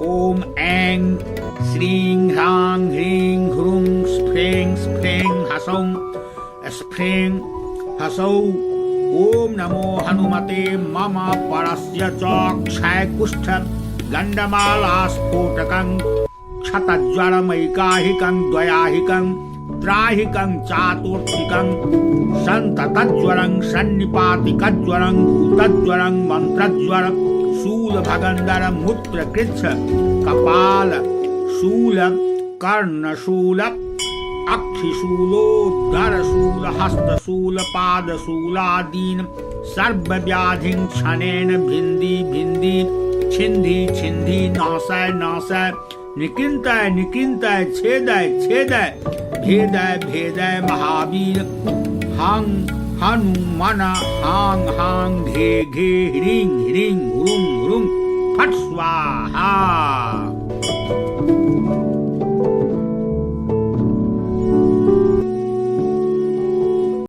ओम ऐं श्रीं ह्रां ह्रीं ह्रूं स्फ्रें स्फ्रें हसौं स्फ्रें हसौ। ओम नमो हनुमते मम परस्य च क्षयकुष्ठ गंडमालास्फोटकं क्षतज्वरमैकाहिकं द्वयाहिकं त्राहिकं चातुर्थिकं संततज्वरं सन्निपातिकज्वरं भूतज्वरं मंत्रज्वरं शूलभगंधर मूत्रकृच्छ कपाल शूल कर्णशूल अक्षिशूलोदरशूल हस्तशूल पादशूलादीन् सर्वव्याधिं क्षणेन भिन्धि भिन्धि छिन्धि छिन्धि नाशय नाशय निकिन्तय निकिन्तय छेदय छेदय भेदय भेदय महावीर हं हनुमन हां हां घे घे ह्रीं ह्रीं हुरुं हुरुं फट् स्वाहा।